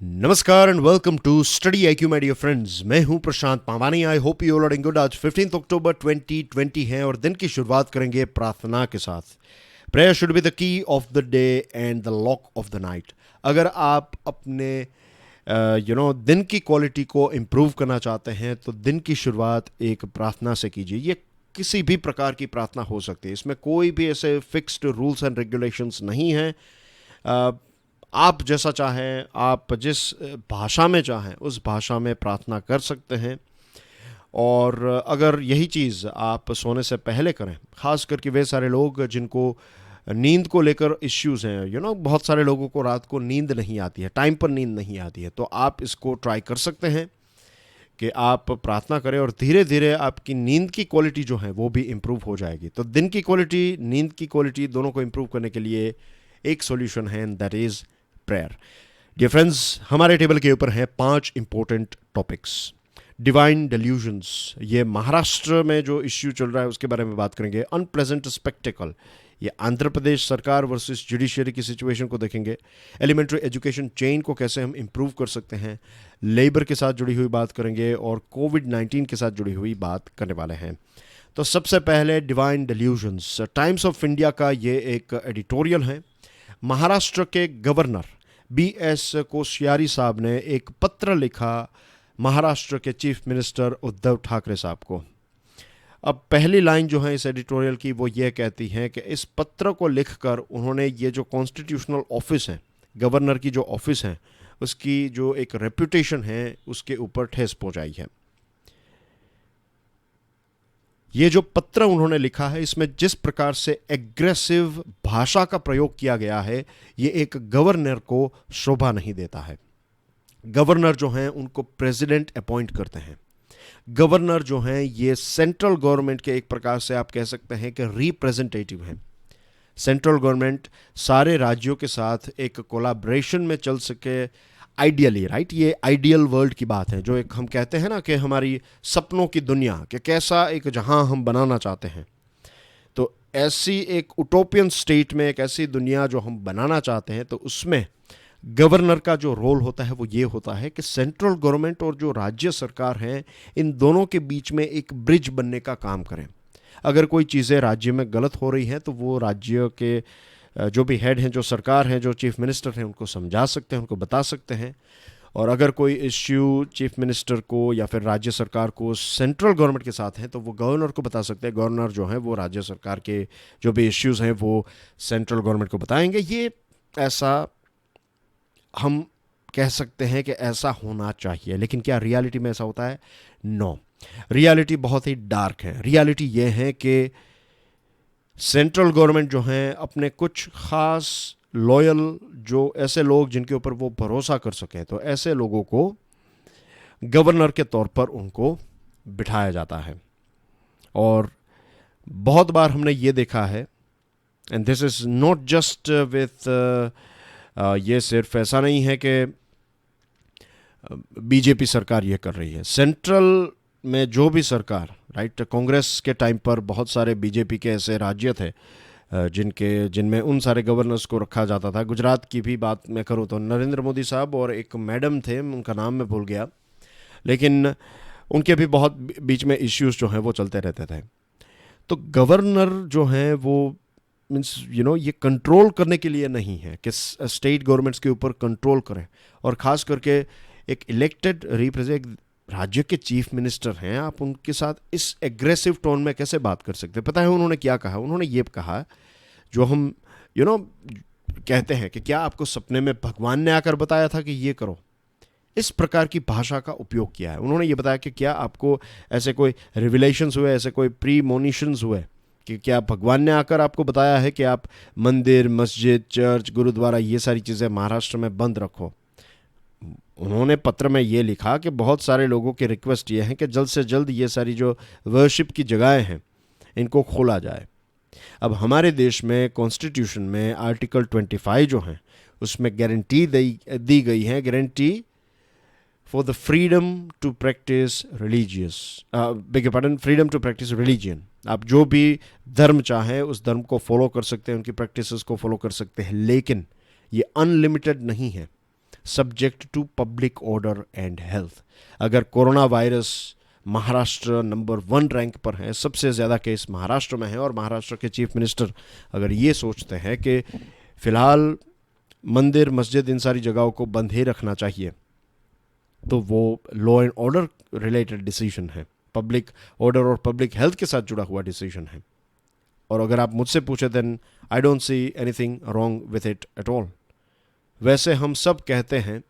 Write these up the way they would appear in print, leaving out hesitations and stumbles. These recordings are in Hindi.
नमस्कार and welcome to study IQ my dear friends. मैं हूं Prashant Pawani. I hope you all are good. आज 15 अक्टूबर 2020 है और दिन की शुरुआत करेंगे प्रार्थना के साथ। Prayer should be the key of the day and the lock of the night. अगर आप अपने दिन की क्वालिटी को इम्प्रूव करना चाहते हैं तो दिन की शुरुआत एक प्रार्थना से कीजिए। ये किसी भी प्रकार की प्रार्थना हो सकती है, इसमें कोई भी ऐसे फिक्स्ड रूल्स एंड रेगुलेशंस नहीं हैं। आप जैसा चाहें, आप जिस भाषा में चाहें उस भाषा में प्रार्थना कर सकते हैं। और अगर यही चीज़ आप सोने से पहले करें, ख़ास करके वे सारे लोग जिनको नींद को लेकर इश्यूज़ हैं, बहुत सारे लोगों को रात को नींद नहीं आती है, टाइम पर नींद नहीं आती है, तो आप इसको ट्राई कर सकते हैं कि आप प्रार्थना करें और धीरे धीरे आपकी नींद की क्वालिटी जो है वो भी इम्प्रूव हो जाएगी। तो दिन की क्वालिटी, नींद की क्वालिटी दोनों को इम्प्रूव करने के लिए एक सॉल्यूशन है, and that is prayer. Dear friends, हमारे टेबल के ऊपर हैं 5 इंपॉर्टेंट टॉपिक्स। डिवाइन डेल्यूजन्स, ये महाराष्ट्र में जो इश्यू चल रहा है उसके बारे में बात करेंगे। अनप्लेजेंट स्पेक्टिकल, ये आंध्र प्रदेश सरकार वर्सेस जुडिशियरी की सिचुएशन को देखेंगे। एलिमेंट्री एजुकेशन चेन को कैसे हम इम्प्रूव कर सकते हैं, लेबर के साथ जुड़ी हुई बात करेंगे और कोविड-19 के साथ जुड़ी हुई बात करने वाले हैं। तो सबसे पहले divine delusions. Times of India का ये एक एडिटोरियल है। महाराष्ट्र के गवर्नर BS कोश्यारी साहब ने एक पत्र लिखा महाराष्ट्र के चीफ मिनिस्टर उद्धव ठाकरे साहब को। अब पहली लाइन जो है इस एडिटोरियल की वो ये कहती है कि इस पत्र को लिखकर उन्होंने ये जो कॉन्स्टिट्यूशनल ऑफिस है, गवर्नर की जो ऑफिस है, उसकी जो एक रेपुटेशन है उसके ऊपर ठेस पहुंचाई है। ये जो पत्र उन्होंने लिखा है इसमें जिस प्रकार से एग्रेसिव भाषा का प्रयोग किया गया है, ये एक गवर्नर को शोभा नहीं देता है। गवर्नर जो हैं उनको प्रेसिडेंट अपॉइंट करते हैं। गवर्नर जो हैं ये सेंट्रल गवर्नमेंट के एक प्रकार से आप कह सकते हैं कि रिप्रेजेंटेटिव हैं। सेंट्रल गवर्नमेंट सारे राज्यों के साथ एक कोलैबोरेशन में चल सके, आइडियली, राइट। ये आइडियल वर्ल्ड की बात है, जो एक हम कहते हैं ना कि हमारी सपनों की दुनिया, कि कैसा एक जहां हम बनाना चाहते हैं। तो ऐसी एक उटोपियन स्टेट में, एक ऐसी दुनिया जो हम बनाना चाहते हैं, तो उसमें गवर्नर का जो रोल होता है वो ये होता है कि सेंट्रल गवर्नमेंट और जो राज्य सरकार हैं इन दोनों के बीच में एक ब्रिज बनने का काम करें। अगर कोई चीज़ें राज्य में गलत हो रही हैं तो वो राज्य के जो भी हेड हैं, जो सरकार हैं, जो चीफ मिनिस्टर हैं, उनको समझा सकते हैं, उनको बता सकते हैं। और अगर कोई इश्यू चीफ मिनिस्टर को या फिर राज्य सरकार को सेंट्रल गवर्नमेंट के साथ है तो वो गवर्नर को बता सकते हैं। गवर्नर जो है वो राज्य सरकार के जो भी इश्यूज़ हैं वो सेंट्रल गवर्नमेंट को बताएंगे। ये ऐसा हम कह सकते हैं कि ऐसा होना चाहिए, लेकिन क्या रियलिटी में ऐसा होता है? नो। रियलिटी बहुत ही डार्क है। रियलिटी ये है कि सेंट्रल गवर्नमेंट जो हैं अपने कुछ ख़ास लॉयल, जो ऐसे लोग जिनके ऊपर वो भरोसा कर सकें, तो ऐसे लोगों को गवर्नर के तौर पर उनको बिठाया जाता है। और बहुत बार हमने ये देखा है, and this is not just with, ये सिर्फ ऐसा नहीं है कि बीजेपी सरकार ये कर रही है। सेंट्रल में जो भी सरकार, राइट, कांग्रेस के टाइम पर बहुत सारे बीजेपी के ऐसे राज्य थे जिनमें उन सारे गवर्नर्स को रखा जाता था। गुजरात की भी बात मैं करूँ तो नरेंद्र मोदी साहब और एक मैडम थे, उनका नाम मैं भूल गया, लेकिन उनके भी बहुत बीच में इश्यूज जो हैं वो चलते रहते थे। तो गवर्नर जो हैं वो मीन्स ये कंट्रोल करने के लिए नहीं है कि स्टेट गवर्नमेंट्स के ऊपर कंट्रोल करें। और ख़ास करके एक इलेक्टेड रिप्रेजेंट राज्य के चीफ मिनिस्टर हैं, आप उनके साथ इस एग्रेसिव टोन में कैसे बात कर सकते हैं? पता है उन्होंने क्या कहा? उन्होंने ये कहा, जो हम कहते हैं कि क्या आपको सपने में भगवान ने आकर बताया था कि ये करो? इस प्रकार की भाषा का उपयोग किया है। उन्होंने ये बताया कि क्या आपको ऐसे कोई रिविलेशंस हुए, ऐसे कोई प्रीमोनिशंस हुए कि क्या भगवान ने आकर आपको बताया है कि आप मंदिर, मस्जिद, चर्च, गुरुद्वारा, ये सारी चीज़ें महाराष्ट्र में बंद रखो? उन्होंने पत्र में ये लिखा कि बहुत सारे लोगों की रिक्वेस्ट ये है कि जल्द से जल्द ये सारी जो वर्शिप की जगहें हैं इनको खोला जाए। अब हमारे देश में कॉन्स्टिट्यूशन में आर्टिकल 25 जो हैं उसमें गारंटी दी गई है, guarantee for the freedom to practise freedom to practise religion. आप जो भी धर्म चाहें उस धर्म को फॉलो कर सकते हैं, उनकी प्रैक्टिसेस को फॉलो कर सकते हैं, लेकिन ये अनलिमिटेड नहीं है। Subject to public order and health. अगर corona virus Maharashtra number 1 rank पर है, सबसे ज़्यादा केस महाराष्ट्र में है, और महाराष्ट्र के चीफ मिनिस्टर अगर ये सोचते हैं कि फ़िलहाल मंदिर मस्जिद इन सारी जगहों को बंद ही रखना चाहिए, तो वो law and order related decision है, पब्लिक ऑर्डर और पब्लिक हेल्थ के साथ जुड़ा हुआ डिसीजन है। और अगर आप मुझसे पूछे then I don't see anything wrong with it at all. वैसे हम सब कहते हैं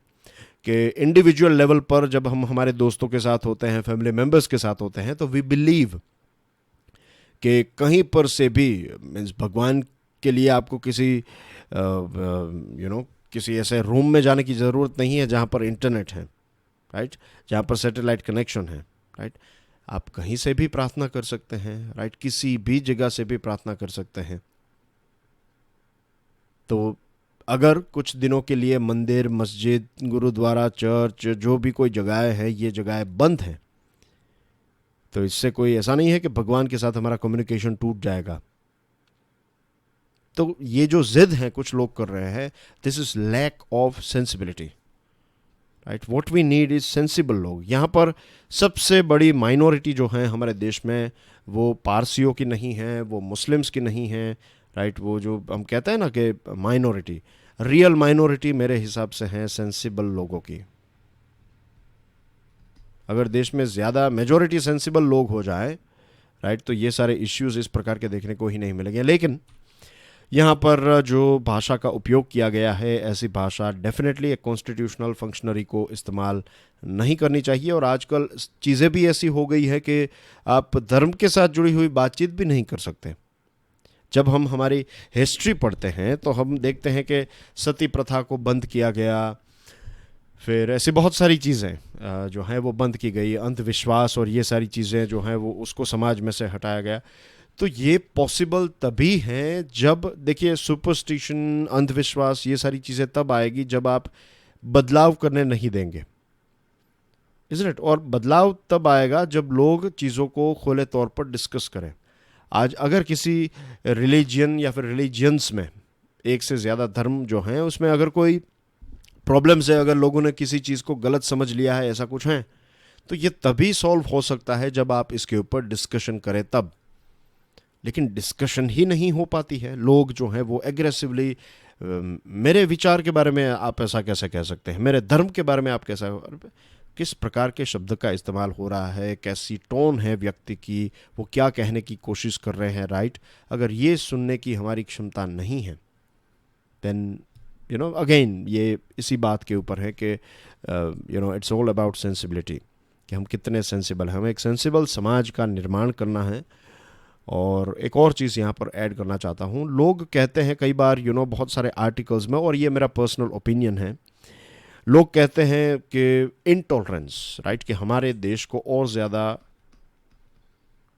कि इंडिविजुअल लेवल पर जब हम हमारे दोस्तों के साथ होते हैं, फैमिली मेम्बर्स के साथ होते हैं, तो वी बिलीव कि कहीं पर से भी मीन्स भगवान के लिए आपको किसी किसी ऐसे रूम में जाने की ज़रूरत नहीं है जहाँ पर इंटरनेट है, राइट, जहाँ पर सैटेलाइट कनेक्शन है, राइट। आप कहीं से भी प्रार्थना कर सकते हैं, राइट, किसी भी जगह से भी प्रार्थना कर सकते हैं। तो अगर कुछ दिनों के लिए मंदिर मस्जिद गुरुद्वारा चर्च जो भी कोई जगह है, ये जगह बंद है, तो इससे कोई ऐसा नहीं है कि भगवान के साथ हमारा कम्युनिकेशन टूट जाएगा। तो ये जो जिद है कुछ लोग कर रहे हैं, this is lack of sensibility, right. What we need is sensible लोग। यहाँ पर सबसे बड़ी माइनॉरिटी जो है हमारे देश में, वो पारसियों की नहीं है, वो मुस्लिम्स की नहीं है, राइट। वो जो हम कहते हैं ना कि माइनॉरिटी, रियल माइनॉरिटी मेरे हिसाब से हैं सेंसिबल लोगों की। अगर देश में ज़्यादा मेजॉरिटी सेंसिबल लोग हो जाए, राइट, तो ये सारे इश्यूज इस प्रकार के देखने को ही नहीं मिलेंगे। लेकिन यहाँ पर जो भाषा का उपयोग किया गया है, ऐसी भाषा डेफिनेटली एक कॉन्स्टिट्यूशनल फंक्शनरी को इस्तेमाल नहीं करनी चाहिए। और आजकल चीज़ें भी ऐसी हो गई है कि आप धर्म के साथ जुड़ी हुई बातचीत भी नहीं कर सकते। जब हम हमारी हिस्ट्री पढ़ते हैं तो हम देखते हैं कि सती प्रथा को बंद किया गया, फिर ऐसी बहुत सारी चीज़ें जो हैं वो बंद की गई, अंधविश्वास और ये सारी चीज़ें जो हैं वो उसको समाज में से हटाया गया। तो ये पॉसिबल तभी हैं जब, देखिए, सुपरस्टिशन, अंधविश्वास, ये सारी चीज़ें तब आएगी जब आप बदलाव करने नहीं देंगे, इज़न्ट इट। और बदलाव तब आएगा जब लोग चीज़ों को खुले तौर पर डिस्कस करें। आज अगर किसी रिलीजन या फिर रिलीजियंस में एक से ज़्यादा धर्म जो हैं उसमें अगर कोई प्रॉब्लम्स है, अगर लोगों ने किसी चीज़ को गलत समझ लिया है, ऐसा कुछ है, तो ये तभी सॉल्व हो सकता है जब आप इसके ऊपर डिस्कशन करें तब। लेकिन डिस्कशन ही नहीं हो पाती है। लोग जो हैं वो एग्रेसिवली मेरे विचार के बारे में आप ऐसा कैसे कह सकते हैं, मेरे धर्म के बारे में आप कैसा, किस प्रकार के शब्द का इस्तेमाल हो रहा है, कैसी टोन है व्यक्ति की, वो क्या कहने की कोशिश कर रहे हैं, राइट। अगर ये सुनने की हमारी क्षमता नहीं है देन अगेन ये इसी बात के ऊपर है कि इट्स ऑल अबाउट सेंसिबिलिटी, कि हम कितने सेंसिबल हैं। हमें एक सेंसिबल समाज का निर्माण करना है। और एक और चीज़ यहाँ पर ऐड करना चाहता हूँ, लोग कहते हैं कई बार बहुत सारे आर्टिकल्स में, और ये मेरा पर्सनल ओपिनियन है, लोग कहते हैं कि इनटॉलरेंस, राइट, कि हमारे देश को और ज़्यादा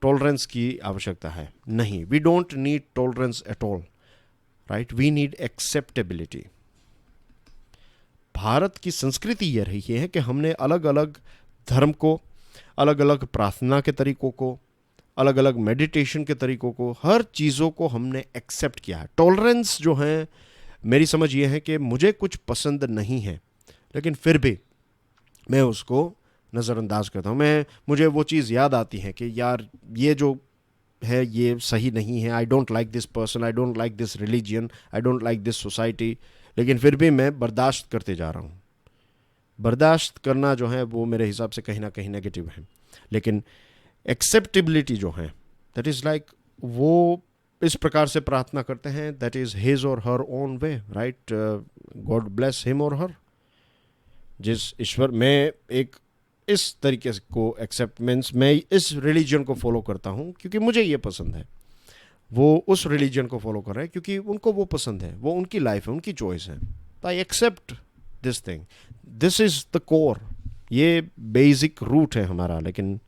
टॉलरेंस की आवश्यकता है। नहीं, we don't need tolerance at all, right, we need acceptability. Bharat की संस्कृति ये रही है कि हमने अलग अलग धर्म को, अलग अलग प्रार्थना के तरीकों को, अलग अलग मेडिटेशन के तरीकों को, हर चीज़ों को हमने एक्सेप्ट किया है। टॉलरेंस जो है, मेरी समझ ये है कि मुझे कुछ पसंद नहीं है लेकिन फिर भी मैं उसको नज़रअंदाज करता हूँ। मुझे वो चीज़ याद आती है कि यार ये जो है ये सही नहीं है, I don't like this person, I don't like this religion, I don't like this society, लेकिन फिर भी मैं बर्दाश्त करते जा रहा हूँ। बर्दाश्त करना जो है वो मेरे हिसाब से कहीं ना कहीं नेगेटिव है। लेकिन एक्सेप्टेबिलिटी जो है, दैट इज़ लाइक, वो इस प्रकार से प्रार्थना करते हैं, दैट इज़ हिज और her own way, right, God bless him और हर। जिस ईश्वर, मैं एक इस तरीके को एक्सेप्ट मीन्स मैं इस रिलीजन को फॉलो करता हूँ क्योंकि मुझे ये पसंद है, वो उस रिलीजन को फॉलो कर रहे हैं क्योंकि उनको वो पसंद है, वो उनकी लाइफ है, उनकी चॉइस है। I accept this thing, this is the core, ये बेसिक रूट है हमारा। लेकिन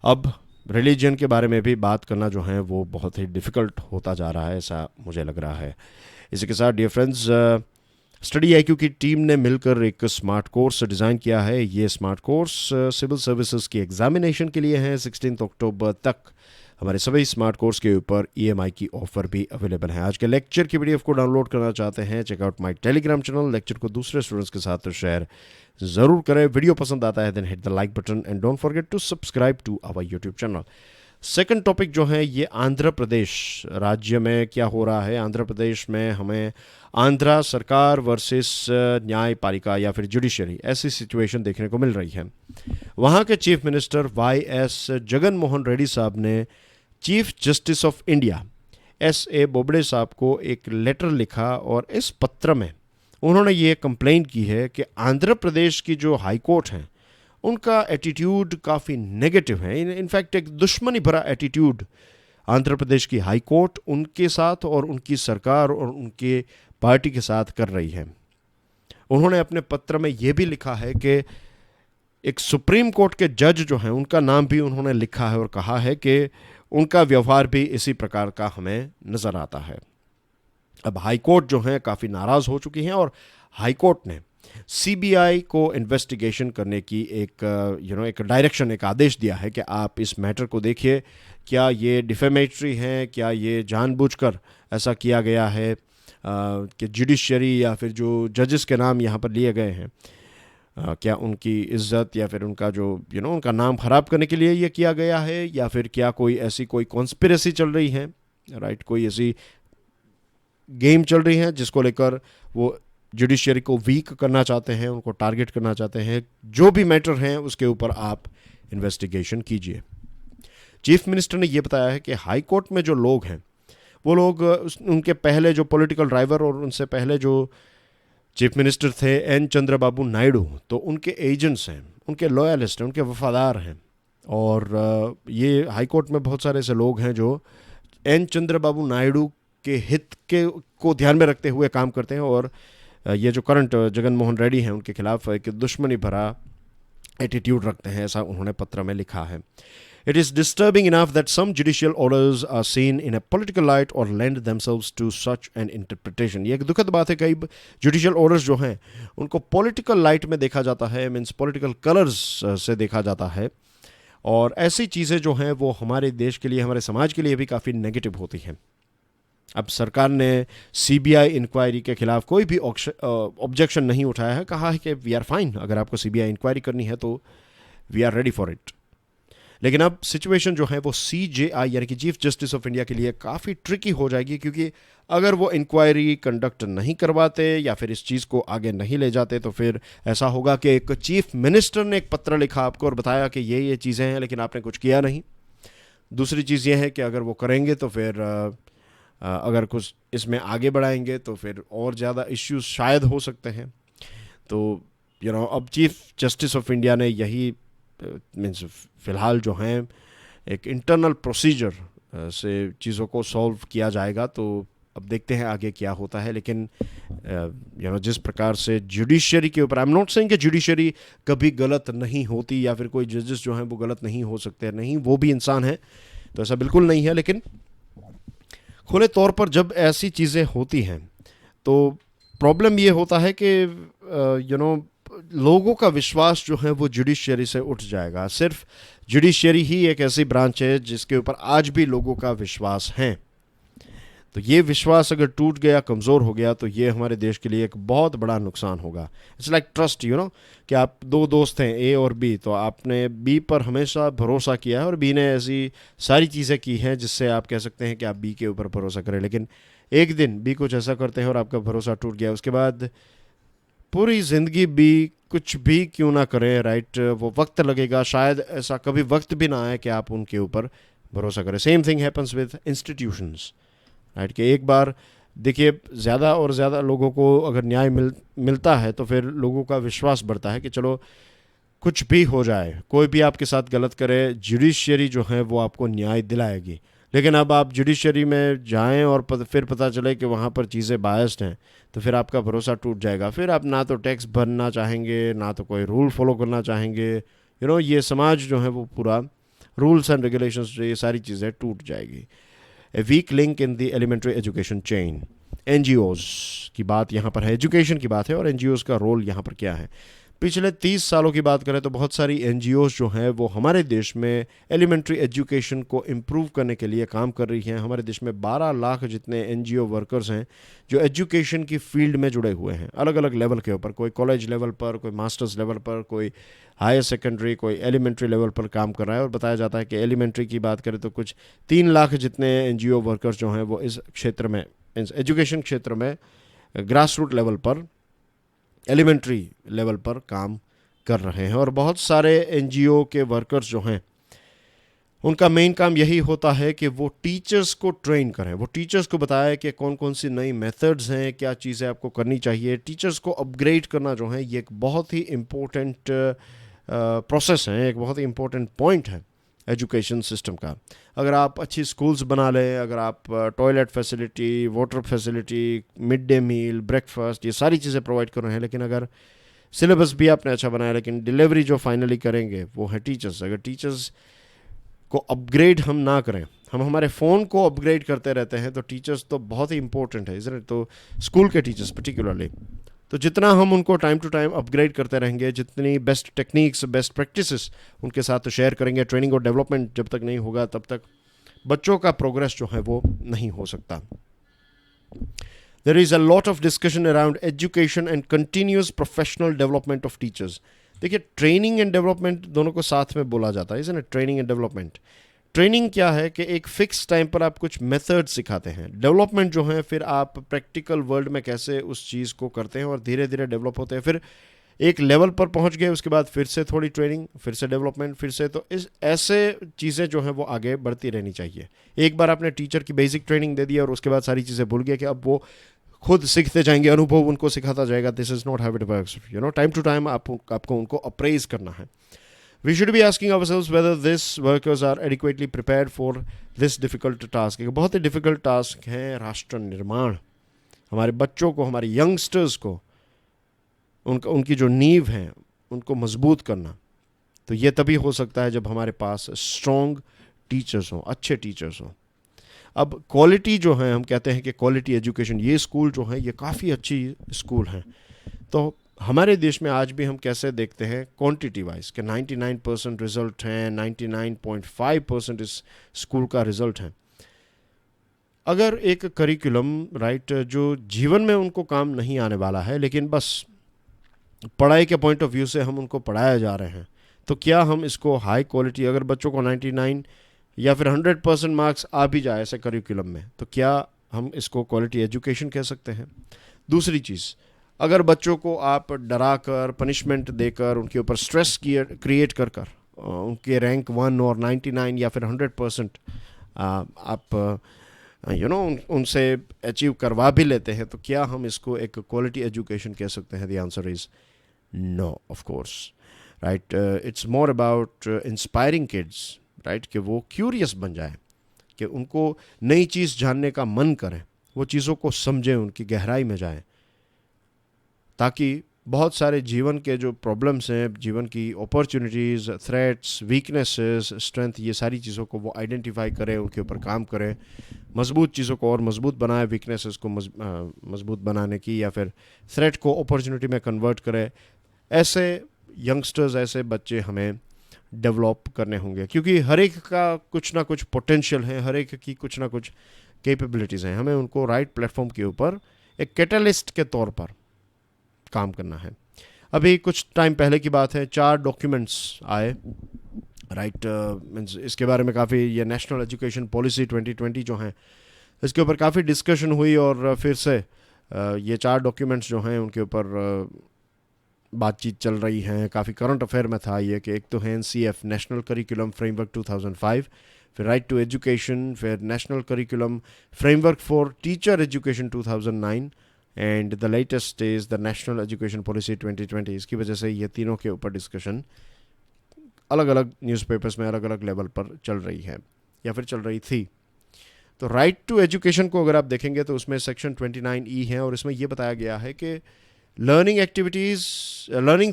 अब रिलीजन के बारे में भी बात करना जो है वो बहुत ही डिफ़िकल्ट होता जा रहा है, ऐसा मुझे लग रहा है। इसी के साथ डियर फ्रेंड्स, स्टडी IQ की टीम ने मिलकर एक स्मार्ट कोर्स डिज़ाइन किया है। ये स्मार्ट कोर्स सिविल सर्विसेज की एग्जामिनेशन के लिए है। 16 अक्टूबर तक हमारे सभी स्मार्ट कोर्स के ऊपर EMI की ऑफर भी अवेलेबल है। आज के लेक्चर की PDF को डाउनलोड करना चाहते हैं, check out my Telegram channel. Lecture को दूसरे स्टूडेंट्स के साथ शेयर ज़रूर करें। वीडियो पसंद आता है then hit the like button and don't forget to subscribe to our YouTube channel. Second topic जो है ये आंध्र प्रदेश राज्य में क्या हो रहा है। आंध्र प्रदेश में हमें आंध्रा सरकार वर्सेस न्यायपालिका या फिर जुडिशरी ऐसी सिचुएशन देखने को मिल रही है। वहाँ के chief minister YS Jagan Mohan Reddy साहब ने chief justice of India SA Bobde साहब को एक लेटर लिखा और इस पत्र में उन्होंने ये कंप्लेंट की है कि आंध्र प्रदेश की जो हाई कोर्ट हैं उनका एटीट्यूड काफ़ी नेगेटिव है। इनफैक्ट एक दुश्मनी भरा एटीट्यूड आंध्र प्रदेश की हाई कोर्ट उनके साथ और उनकी सरकार और उनके पार्टी के साथ कर रही है। उन्होंने अपने पत्र में ये भी लिखा है कि एक सुप्रीम कोर्ट के जज जो हैं उनका नाम भी उन्होंने लिखा है और कहा है कि उनका व्यवहार भी इसी प्रकार का हमें नज़र आता है। अब हाई कोर्ट जो है काफ़ी नाराज़ हो चुकी हैं और हाई कोर्ट ने CBI को इन्वेस्टिगेशन करने की एक डायरेक्शन, एक आदेश दिया है कि आप इस मैटर को देखिए, क्या ये डिफेमेटरी है, क्या ये जानबूझकर ऐसा किया गया है कि जुडिशरी या फिर जो जजेस के नाम यहाँ पर लिए गए हैं क्या उनकी इज्जत या फिर उनका जो उनका नाम ख़राब करने के लिए ये किया गया है, या फिर क्या कोई ऐसी कोई कॉन्स्पिरेसी चल रही है, राइट, कोई ऐसी गेम चल रही है जिसको लेकर वो जुडिशरी को वीक करना चाहते हैं, उनको टारगेट करना चाहते हैं। जो भी मैटर हैं उसके ऊपर आप इन्वेस्टिगेशन कीजिए। चीफ मिनिस्टर ने यह बताया है कि हाई कोर्ट में जो लोग हैं वो लोग उनके पहले जो पॉलिटिकल ड्राइवर और उनसे पहले जो चीफ मिनिस्टर थे N चंद्रबाबू नायडू, तो उनके एजेंट्स हैं, उनके लॉयलिस्ट हैं, उनके वफादार हैं। और ये हाई कोर्ट में बहुत सारे ऐसे लोग हैं जो N चंद्रबाबू नायडू के हित को ध्यान में रखते हुए काम करते हैं और ये जो करंट जगन मोहन रेड्डी हैं उनके खिलाफ एक दुश्मनी भरा एटीट्यूड रखते हैं, ऐसा उन्होंने पत्र में लिखा है। It is disturbing enough that some judicial orders are seen in a political light or lend themselves to such an interpretation. ये एक दुखद बात है, कई जुडिशियल ऑर्डर्स जो हैं उनको पॉलिटिकल लाइट में देखा जाता है, मीन्स पॉलिटिकल कलर्स से देखा जाता है, और ऐसी चीज़ें जो हैं वो हमारे देश के लिए, हमारे समाज के लिए भी काफ़ी नेगेटिव होती हैं। अब सरकार ने CBI इंक्वायरी के खिलाफ कोई भी ऑब्जेक्शन नहीं उठाया है, कहा है कि वी आर फाइन, अगर आपको CBI इंक्वायरी करनी है तो we are ready for it. लेकिन अब सिचुएशन जो है वो CJI यानी कि चीफ जस्टिस ऑफ इंडिया के लिए काफ़ी ट्रिकी हो जाएगी, क्योंकि अगर वो इंक्वायरी कंडक्ट नहीं करवाते या फिर इस चीज़ को आगे नहीं ले जाते तो फिर ऐसा होगा कि एक चीफ मिनिस्टर ने एक पत्र लिखा आपको और बताया कि ये चीज़ें हैं लेकिन आपने कुछ किया नहीं। दूसरी चीज़ ये है कि अगर वो करेंगे तो फिर अगर कुछ इसमें आगे बढ़ाएंगे तो फिर और ज़्यादा इश्यूज शायद हो सकते हैं। तो अब चीफ जस्टिस ऑफ इंडिया ने यही मीन्स फ़िलहाल जो हैं एक इंटरनल प्रोसीजर से चीज़ों को सॉल्व किया जाएगा, तो अब देखते हैं आगे क्या होता है। लेकिन जिस प्रकार से जुडिशरी के ऊपर, आई एम नॉट सेइंग कि जुडिशरी कभी गलत नहीं होती या फिर कोई जजेस जो हैं वो गलत नहीं हो सकते, नहीं, वो भी इंसान है, तो ऐसा बिल्कुल नहीं है। लेकिन खुले तौर पर जब ऐसी चीज़ें होती हैं तो प्रॉब्लम ये होता है कि लोगों का विश्वास जो है वो जुडिशरी से उठ जाएगा। सिर्फ जुडिशरी ही एक ऐसी ब्रांच है जिसके ऊपर आज भी लोगों का विश्वास है, तो ये विश्वास अगर टूट गया, कमज़ोर हो गया, तो ये हमारे देश के लिए एक बहुत बड़ा नुकसान होगा। इट्स लाइक ट्रस्ट, कि आप दो दोस्त हैं A और B, तो आपने B पर हमेशा भरोसा किया है और B ने ऐसी सारी चीज़ें की हैं जिससे आप कह सकते हैं कि आप B के ऊपर भरोसा करें। लेकिन एक दिन B कुछ ऐसा करते हैं और आपका भरोसा टूट गया, उसके बाद पूरी ज़िंदगी B कुछ भी क्यों ना करें, राइट, वो वक्त लगेगा, शायद ऐसा कभी वक्त भी ना आए कि आप उनके ऊपर भरोसा करें। Same thing happens with institutions, right, कि एक बार देखिए ज़्यादा और ज़्यादा लोगों को अगर न्याय मिलता है तो फिर लोगों का विश्वास बढ़ता है कि चलो कुछ भी हो जाए, कोई भी आपके साथ गलत करे, जुडिशरी जो है वो आपको न्याय दिलाएगी। लेकिन अब आप जुडिशरी में जाएं और फिर पता चले कि वहाँ पर चीज़ें बायस्ड हैं, तो फिर आपका भरोसा टूट जाएगा। फिर आप ना तो टैक्स भरना चाहेंगे, ना तो कोई रूल फॉलो करना चाहेंगे। ये समाज जो है वो पूरा रूल्स एंड रेगुलेशंस, ये सारी चीज़ें टूट जाएगी। A weak link in the elementary education chain, NGOs की बात यहाँ पर है, एजुकेशन की बात है, और NGOs का रोल यहाँ पर क्या है। पिछले 30 सालों की बात करें तो बहुत सारी एनजीओज़ जो हैं वो हमारे देश में एलिमेंट्री एजुकेशन को इम्प्रूव करने के लिए काम कर रही हैं। हमारे देश में 12 लाख जितने एनजीओ वर्कर्स हैं जो एजुकेशन की फील्ड में जुड़े हुए हैं, अलग अलग लेवल के ऊपर, कोई कॉलेज लेवल पर, कोई मास्टर्स लेवल पर, कोई हायर सेकेंडरी, कोई एलिमेंट्री लेवल पर काम कर रहा है। और बताया जाता है कि एलिमेंट्री की बात करें तो कुछ 3 लाख जितने एनजीओ वर्कर्स जो हैं वो इस क्षेत्र में, एजुकेशन क्षेत्र में ग्रास रूट लेवल पर, एलिमेंट्री लेवल पर काम कर रहे हैं। और बहुत सारे एनजीओ के वर्कर्स जो हैं उनका मेन काम यही होता है कि वो टीचर्स को ट्रेन करें, वो टीचर्स को बताएं कि कौन कौन सी नई मेथड्स हैं, क्या चीज़ें आपको करनी चाहिए। टीचर्स को अपग्रेड करना जो है ये एक बहुत ही इम्पोर्टेंट प्रोसेस है, एक बहुत ही इम्पोर्टेंट पॉइंट है एजुकेशन सिस्टम का। अगर आप अच्छी स्कूल्स बना लें, अगर आप toilet facility, water facility, mid day meal, breakfast, ये सारी चीज़ें प्रोवाइड कर रहे हैं, लेकिन अगर सिलेबस भी आपने अच्छा बनाया लेकिन डिलीवरी जो फाइनली करेंगे वो है टीचर्स। अगर टीचर्स को अपग्रेड हम ना करें, हम हमारे फ़ोन को अपग्रेड करते रहते हैं, तो टीचर्स तो बहुत ही इंपॉर्टेंट है, इसलिए तो स्कूल के टीचर्स पर्टिकुलरली, तो जितना हम उनको टाइम टू टाइम अपग्रेड करते रहेंगे, जितनी बेस्ट टेक्निक्स, बेस्ट प्रैक्टिसेस उनके साथ शेयर करेंगे, ट्रेनिंग और डेवलपमेंट जब तक नहीं होगा तब तक बच्चों का प्रोग्रेस जो है वो नहीं हो सकता। There is a lot of discussion around education and continuous professional development of teachers. देखिए, ट्रेनिंग एंड डेवलपमेंट दोनों को साथ में बोला जाता है, इसलिए ट्रेनिंग एंड डेवलपमेंट। ट्रेनिंग क्या है कि एक फिक्स टाइम पर आप कुछ मेथड सिखाते हैं। डेवलपमेंट जो है फिर आप प्रैक्टिकल वर्ल्ड में कैसे उस चीज़ को करते हैं और धीरे धीरे डेवलप होते हैं। फिर एक लेवल पर पहुंच गए, उसके बाद फिर से थोड़ी ट्रेनिंग, फिर से डेवलपमेंट, फिर से, तो इस ऐसे चीज़ें जो हैं वो आगे बढ़ती रहनी चाहिए। एक बार आपने टीचर की बेसिक ट्रेनिंग दे दी और उसके बाद सारी चीज़ें भूल गए कि अब वो खुद सीखते जाएंगे, अनुभव उनको सिखाता जाएगा। This is not how it works, you know. Time to time आपको उनको अप्रेज करना है। We should be asking ourselves whether this workers are adequately prepared for this difficult task. एक बहुत ही डिफ़िकल्ट टास्क है राष्ट्र निर्माण। हमारे बच्चों को, हमारे यंगस्टर्स को, उनकी जो नींव है उनको मजबूत करना, तो ये तभी हो सकता है जब हमारे पास स्ट्रॉन्ग टीचर्स हों, अच्छे टीचर्स हों। अब क्वालिटी जो है, हम कहते हैं कि क्वालिटी एजुकेशन, ये स्कूल जो है ये काफ़ी अच्छी स्कूल हैं। तो हमारे देश में आज भी हम कैसे देखते हैं क्वांटिटी वाइज कि 99% रिजल्ट हैं, 99.5% इस स्कूल का रिजल्ट है। अगर एक करिकुलम राइट जो जीवन में उनको काम नहीं आने वाला है, लेकिन बस पढ़ाई के पॉइंट ऑफ व्यू से हम उनको पढ़ाया जा रहे हैं, तो क्या हम इसको हाई क्वालिटी, अगर बच्चों को 99 या फिर 100% मार्क्स आ भी जाए ऐसे करिकुलम में, तो क्या हम इसको क्वालिटी एजुकेशन कह सकते हैं? दूसरी चीज़, अगर बच्चों को आप डरा कर, पनिशमेंट देकर, उनके ऊपर स्ट्रेस क्रिएट कर उनके रैंक 1 और 99 या फिर 100% आप उनसे अचीव करवा भी लेते हैं, तो क्या हम इसको एक क्वालिटी एजुकेशन कह सकते हैं? The answer is no, of course, right. It's more about inspiring kids, right, कि वो क्यूरियस बन जाए, कि उनको नई चीज़ जानने का मन करे, वो चीज़ों को समझें, उनकी गहराई में जाएं, ताकि बहुत सारे जीवन के जो प्रॉब्लम्स हैं, जीवन की अपॉर्चुनिटीज़, थ्रेट्स, वीकनेसेस, स्ट्रेंथ, ये सारी चीज़ों को वो आइडेंटिफाई करें, उनके ऊपर काम करें, मजबूत चीज़ों को और मजबूत बनाए, वीकनेसेस को मजबूत बनाने की, या फिर थ्रेट को अपॉर्चुनिटी में कन्वर्ट करें। ऐसे यंगस्टर्स, ऐसे बच्चे हमें डेवलप करने होंगे, क्योंकि हर एक का कुछ ना कुछ पोटेंशियल है, हर एक की कुछ ना कुछ कैपेबिलिटीज़ हैं। हमें उनको राइट प्लेटफॉर्म के ऊपर एक कैटलिस्ट के तौर पर काम करना है। अभी कुछ टाइम पहले की बात है, 4 डॉक्यूमेंट्स आए, राइट, मीन्स इसके बारे में काफ़ी, ये नेशनल एजुकेशन पॉलिसी 2020 जो हैं, इसके ऊपर काफ़ी डिस्कशन हुई, और फिर से ये 4 डॉक्यूमेंट्स जो हैं उनके ऊपर बातचीत चल रही हैं। काफ़ी करंट अफेयर में था ये, कि एक तो है NCF, नेशनल करिकुलम फ्रेमवर्क 2005, फिर राइट टू एजुकेशन, फिर national curriculum framework for teacher education 2009, and the latest is the national education policy 2020। इसकी वजह से ये तीनों के ऊपर डिस्कशन अलग अलग न्यूज़पेपर्स में अलग अलग लेवल पर चल रही है, या फिर चल रही थी। तो राइट टू एजुकेशन को अगर आप देखेंगे तो उसमें सेक्शन 29E है, और इसमें यह बताया गया है कि learning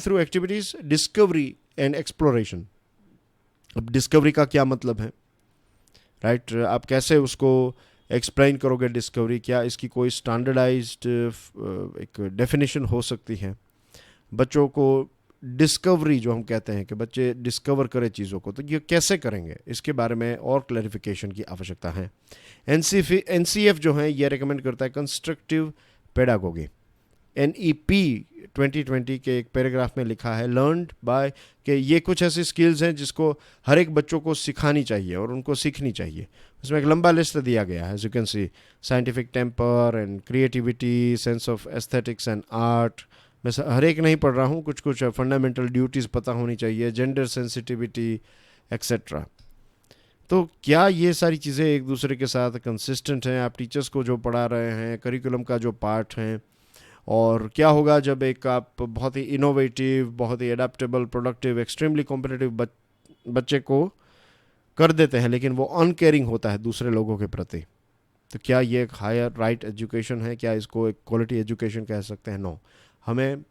through activities, discovery and exploration. अब डिस्कवरी का क्या मतलब है, राइट, आप कैसे उसको एक्सप्लेन करोगे डिस्कवरी? क्या इसकी कोई स्टैंडर्डाइज्ड एक डेफिनेशन हो सकती है? बच्चों को डिस्कवरी जो हम कहते हैं कि बच्चे डिस्कवर करें चीज़ों को, तो ये कैसे करेंगे, इसके बारे में और क्लैरिफिकेशन की आवश्यकता है। एनसीएफ जो है ये रिकमेंड करता है कंस्ट्रक्टिव पेडागोगी। NEP 2020 के एक पैराग्राफ में लिखा है लर्नड बाय, कि ये कुछ ऐसी स्किल्स हैं जिसको हर एक बच्चों को सिखानी चाहिए और उनको सीखनी चाहिए। उसमें एक लंबा लिस्ट दिया गया है, as you can see, scientific temper and creativity, sense of aesthetics and art. मैं हर एक नहीं पढ़ रहा हूँ, कुछ कुछ फंडामेंटल ड्यूटीज़ पता होनी चाहिए, जेंडर सेंसिटिविटी एक्सेट्रा। तो क्या ये सारी चीज़ें एक दूसरे के साथ कंसिस्टेंट हैं? आप टीचर्स को जो पढ़ा रहे हैं, करिकुलम का जो पार्ट हैं, और क्या होगा जब एक आप बहुत ही इनोवेटिव, बहुत ही एडेप्टेबल, प्रोडक्टिव, एक्सट्रीमली कॉम्पिटिटिव बच्चे को कर देते हैं लेकिन वो अनकेयरिंग होता है दूसरे लोगों के प्रति, तो क्या ये एक हायर राइट एजुकेशन है? क्या इसको एक क्वालिटी एजुकेशन कह सकते हैं? नो। हमें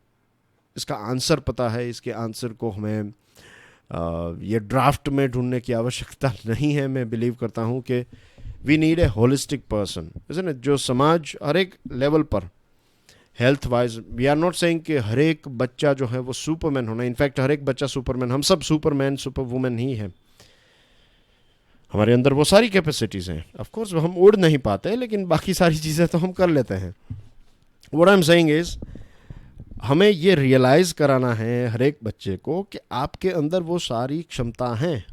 इसका आंसर पता है, इसके आंसर को हमें ये ड्राफ्ट में ढूंढने की आवश्यकता नहीं है। मैं बिलीव करता हूँ कि we need a holistic person, है, जो समाज हर एक लेवल पर health wise, we are not saying कि हर एक बच्चा जो है वो सुपरमैन होना। इनफैक्ट हर एक बच्चा सुपरमैन, हम सब सुपरमैन सुपर वुमेन ही हैं। हमारे अंदर वो सारी कैपेसिटीज़ हैं। ऑफ कोर्स हम उड़ नहीं पाते, लेकिन बाकी सारी चीज़ें तो हम कर लेते हैं। What I am saying is, हमें ये रियलाइज़ कराना है हर एक बच्चे को कि आपके अंदर वो सारी क्षमता हैं,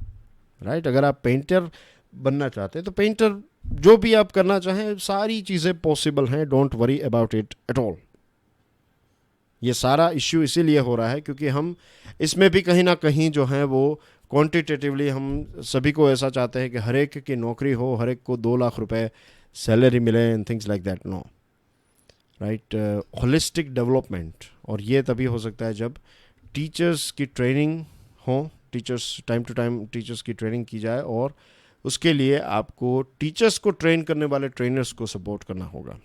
राइट। अगर आप पेंटर बनना चाहते हैं तो पेंटर जो भी आप करना चाहें, सारी चीज़ें पॉसिबल हैं। Don't worry about it at all. ये सारा इश्यू इसीलिए हो रहा है क्योंकि हम इसमें भी कहीं ना कहीं जो है वो क्वांटिटेटिवली हम सभी को ऐसा चाहते हैं कि हर एक की नौकरी हो, हर एक को 2 लाख रुपए सैलरी मिले and things like that. No, right. Holistic development, और ये तभी हो सकता है जब टीचर्स की ट्रेनिंग हो, teachers time to time teachers की ट्रेनिंग की जाए, और उसके लिए आपको टीचर्स को ट्रेन करने वाले ट्रेनर्स को सपोर्ट करना होगा।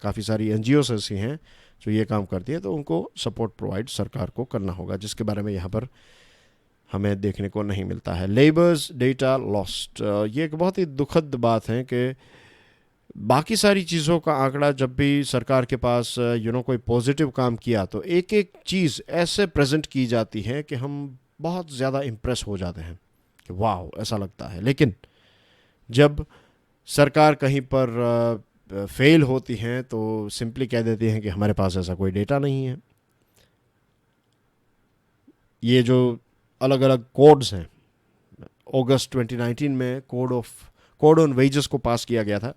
काफ़ी सारी NGOs ऐसी हैं जो ये काम करती है, तो उनको सपोर्ट प्रोवाइड सरकार को करना होगा, जिसके बारे में यहाँ पर हमें देखने को नहीं मिलता है। लेबर्स डेटा लॉस्ट, ये एक बहुत ही दुखद बात है कि बाकी सारी चीज़ों का आंकड़ा जब भी सरकार के पास कोई पॉजिटिव काम किया तो एक एक चीज़ ऐसे प्रेजेंट की जाती है कि हम बहुत ज़्यादा इम्प्रेस हो जाते हैं कि वाह, ऐसा लगता है। लेकिन जब सरकार कहीं पर फेल होती हैं तो सिंपली कह देती हैं कि हमारे पास ऐसा कोई डेटा नहीं है। ये जो अलग अलग कोड्स हैं, अगस्त 2019 में कोड ऑन वेजेस को पास किया गया था।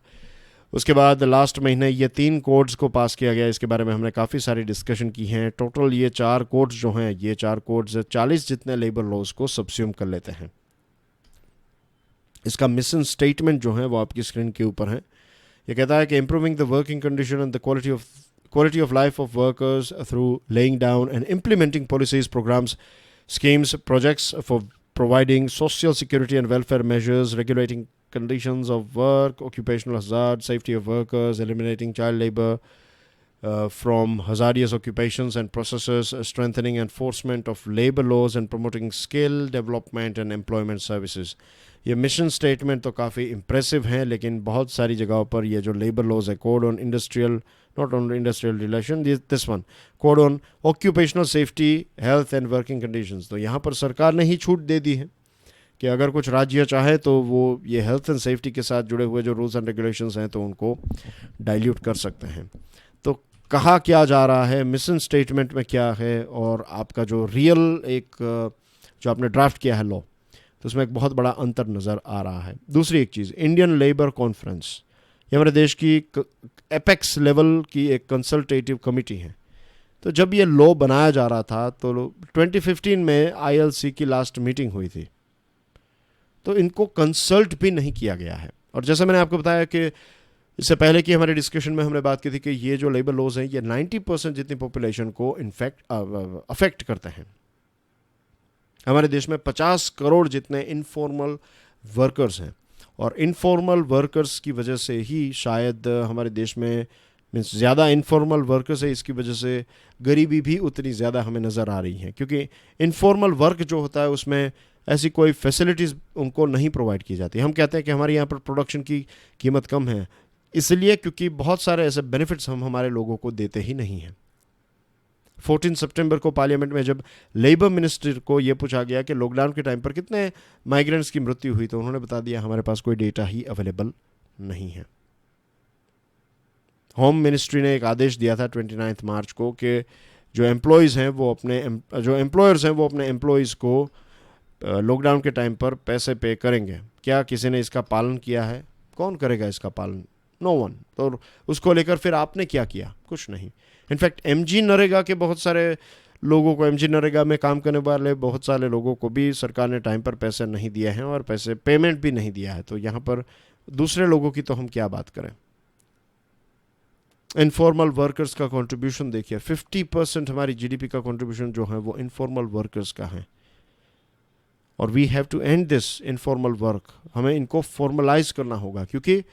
उसके बाद लास्ट महीने ये 3 कोड्स को पास किया गया। इसके बारे में हमने काफ़ी सारी डिस्कशन की हैं। टोटल ये 4 कोड्स जो हैं, ये 4 कोड्स 40 जितने लेबर लॉज को सबस्यूम कर लेते हैं। इसका मिशन स्टेटमेंट जो है वो आपकी स्क्रीन के ऊपर है। ये कहता है कि improving the working condition and the quality of life of workers through laying down and implementing policies, programmes, schemes, projects for providing social security and welfare measures, regulating conditions of work, occupational hazard, safety of workers, eliminating child labor from hazardous occupations and processes, strengthening enforcement of labor laws and promoting skill development and employment services. ये मिशन स्टेटमेंट तो काफ़ी इम्प्रेसिव हैं, लेकिन बहुत सारी जगहों पर ये जो लेबर लॉज है, code on industrial, not on industrial relation, this one, code on occupational safety, health and working conditions, तो यहाँ पर सरकार ने ही छूट दे दी है कि अगर कुछ राज्य चाहे तो वो ये हेल्थ एंड सेफ्टी के साथ जुड़े हुए जो रूल्स एंड रेगुलेशंस हैं तो उनको डाइल्यूट कर सकते हैं। तो कहा क्या जा रहा है, मिशन स्टेटमेंट में क्या है, और आपका जो रियल एक जो आपने ड्राफ्ट किया है लॉ, तो उसमें एक बहुत बड़ा अंतर नज़र आ रहा है। दूसरी एक चीज़, इंडियन लेबर कॉन्फ्रेंस, ये हमारे देश की एपेक्स लेवल की एक कंसल्टेटिव कमेटी है। तो जब ये लॉ बनाया जा रहा था तो 2015 में ILC की लास्ट मीटिंग हुई थी, तो इनको कंसल्ट भी नहीं किया गया है। और जैसे मैंने आपको बताया कि इससे पहले की हमारे डिस्कशन में हमने बात की थी कि ये जो लेबर लॉज हैं ये 90% जितनी पॉपुलेशन को इनफैक्ट अफेक्ट करते हैं। हमारे देश में 50 करोड़ जितने इनफॉर्मल वर्कर्स हैं, और इनफॉर्मल वर्कर्स की वजह से ही शायद हमारे देश में मीन्स ज़्यादा इनफॉर्मल वर्कर्स है, इसकी वजह से गरीबी भी उतनी ज़्यादा हमें नज़र आ रही है, क्योंकि इनफॉर्मल वर्क जो होता है उसमें ऐसी कोई फैसिलिटीज़ उनको नहीं प्रोवाइड की जाती। हम कहते हैं कि हमारे यहाँ पर प्रोडक्शन की कीमत कम है, इसलिए क्योंकि बहुत सारे ऐसे बेनिफिट्स हम हमारे लोगों को देते ही नहीं हैं। 14 सितंबर को पार्लियामेंट में जब लेबर मिनिस्टर को ये पूछा गया कि लॉकडाउन के टाइम पर कितने माइग्रेंट्स की मृत्यु हुई, तो उन्होंने बता दिया हमारे पास कोई डेटा ही अवेलेबल नहीं है। होम मिनिस्ट्री ने एक आदेश दिया था 29 मार्च को कि जो एम्प्लॉयज़ हैं वो जो एम्प्लॉयर्स हैं वो अपने एम्प्लॉयज़ को लॉकडाउन के टाइम पर पैसे पे करेंगे। क्या किसी ने इसका पालन किया है? कौन करेगा इसका पालन? No one. तो उसको लेकर फिर आपने क्या किया? कुछ नहीं। इनफैक्ट एमजी नरेगा के बहुत सारे लोगों को, एमजी नरेगा में काम करने वाले बहुत सारे लोगों को भी सरकार ने टाइम पर पैसे नहीं दिए हैं और पेमेंट भी नहीं दिया है। तो यहाँ पर दूसरे लोगों की तो हम क्या बात करें। इनफॉर्मल वर्कर्स का कंट्रीब्यूशन देखिए, 50% हमारी जीडीपी का कंट्रीब्यूशन जो है वो इनफॉर्मल वर्कर्स का है। और we have to end this informal work. हमें इनको फॉर्मलाइज करना होगा, क्योंकि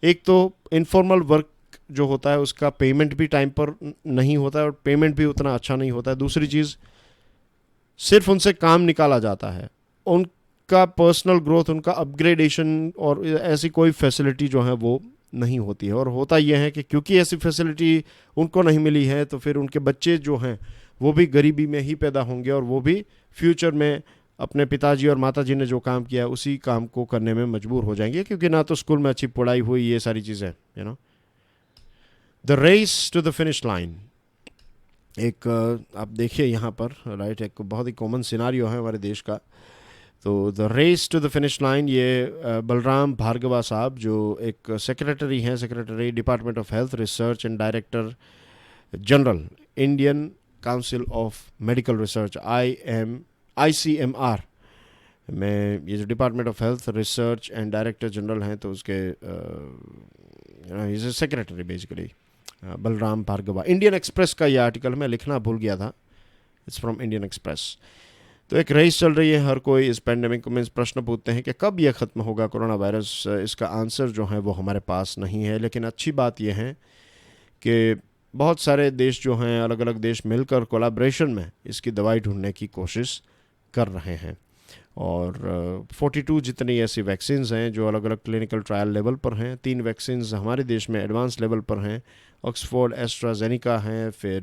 एक तो इनफॉर्मल वर्क जो होता है उसका पेमेंट भी टाइम पर नहीं होता है और पेमेंट भी उतना अच्छा नहीं होता है। दूसरी चीज़, सिर्फ उनसे काम निकाला जाता है, उनका पर्सनल ग्रोथ, उनका अपग्रेडेशन और ऐसी कोई फैसिलिटी जो है वो नहीं होती है। और होता यह है कि क्योंकि ऐसी फैसिलिटी उनको नहीं मिली है तो फिर उनके बच्चे जो हैं वो भी गरीबी में ही पैदा होंगे और वो भी फ्यूचर में अपने पिताजी और माताजी ने जो काम किया है उसी काम को करने में मजबूर हो जाएंगे, क्योंकि ना तो स्कूल में अच्छी पढ़ाई हुई, ये सारी चीज़ें, you know. The race to the finish line, एक आप देखिए यहाँ पर, राइट, एक बहुत ही कॉमन सिनारियो है हमारे देश का। तो the race to the finish line, ये बलराम भार्गवा साहब जो एक सेक्रेटरी हैं, secretary department of health research and director general Indian council of medical research ICMR में, ये जो department of health research and director general हैं, तो उसके is secretary basically Balram Bhargava. Indian Express का ये आर्टिकल मैं लिखना भूल गया था, इट्स फ्रॉम इंडियन एक्सप्रेस। तो एक रेस चल रही है, हर कोई इस पेंडेमिक में प्रश्न पूछते हैं कि कब यह ख़त्म होगा कोरोना वायरस। इसका आंसर जो है वो हमारे पास नहीं है, लेकिन अच्छी बात यह है कि बहुत सारे देश जो हैं, अलग अलग देश मिलकर कोलैबोरेशन में इसकी दवाई ढूंढने की कोशिश कर रहे हैं। और 42 जितनी ऐसी वैक्सीन्स हैं जो अलग अलग क्लिनिकल ट्रायल लेवल पर हैं। 3 वैक्सीन्स हमारे देश में एडवांस लेवल पर हैं, ऑक्सफोर्ड एस्ट्राजेनिका हैं, फिर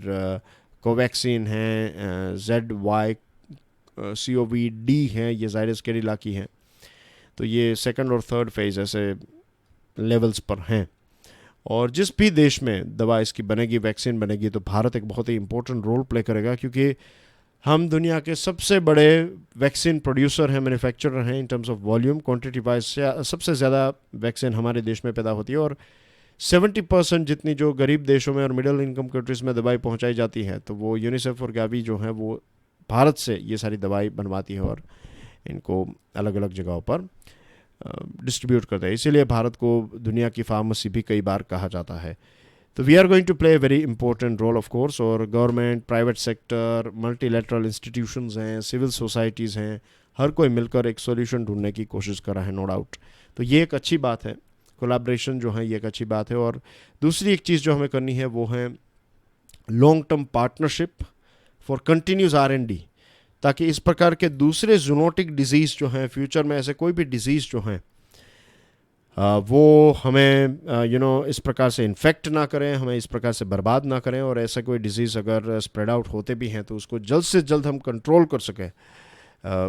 कोवैक्सीन हैं, ZYCOV-D हैं, ये जायरस कैडिला की हैं। तो ये सेकंड और थर्ड फेज ऐसे लेवल्स पर हैं। और जिस भी देश में दवा इसकी बनेगी, वैक्सीन बनेगी, तो भारत एक बहुत ही इंपॉर्टेंट रोल प्ले करेगा, क्योंकि हम दुनिया के सबसे बड़े वैक्सीन प्रोड्यूसर हैं, मैन्युफैक्चरर हैं। In terms of volume, quantity wise सबसे ज़्यादा वैक्सीन हमारे देश में पैदा होती है। और 70% जितनी जो गरीब देशों में और मिडिल इनकम कंट्रीज़ में दवाई पहुंचाई जाती है, तो वो यूनिसेफ और गावी जो है वो भारत से ये सारी दवाई बनवाती है और इनको अलग अलग जगहों पर डिस्ट्रीब्यूट करता है। इसीलिए भारत को दुनिया की फार्मेसी भी कई बार कहा जाता है। तो we are going to play very important role of course. और government, private sector, multilateral institutions हैं, सिविल सोसाइटीज़ हैं, हर कोई मिलकर एक सॉल्यूशन ढूंढने की कोशिश कर रहा है, नो डाउट। तो ये एक अच्छी बात है, कोलैबोरेशन जो है ये एक अच्छी बात है। और दूसरी एक चीज़ जो हमें करनी है वो है long term partnership for continuous R&D, ताकि इस प्रकार के दूसरे जूनोटिक डिजीज़ जो हैं, फ्यूचर में ऐसे कोई भी डिजीज़ जो हैं वो हमें इस प्रकार से इन्फेक्ट ना करें, हमें इस प्रकार से बर्बाद ना करें। और ऐसा कोई डिजीज़ अगर स्प्रेड आउट होते भी हैं तो उसको जल्द से जल्द हम कंट्रोल कर सकें,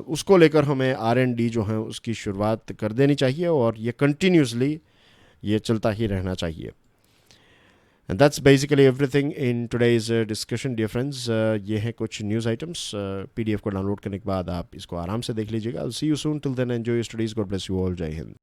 उसको लेकर हमें R&D जो है उसकी शुरुआत कर देनी चाहिए और ये कंटिन्यूसली ये चलता ही रहना चाहिए। And that's basically everything in today's discussion dear friends. ये हैं कुछ न्यूज़ आइटम्स। PDF को डाउनलोड करने के बाद आप इसको आराम से देख लीजिएगा। I will see you soon, till then enjoy your studies, God bless you all, जय हिंद।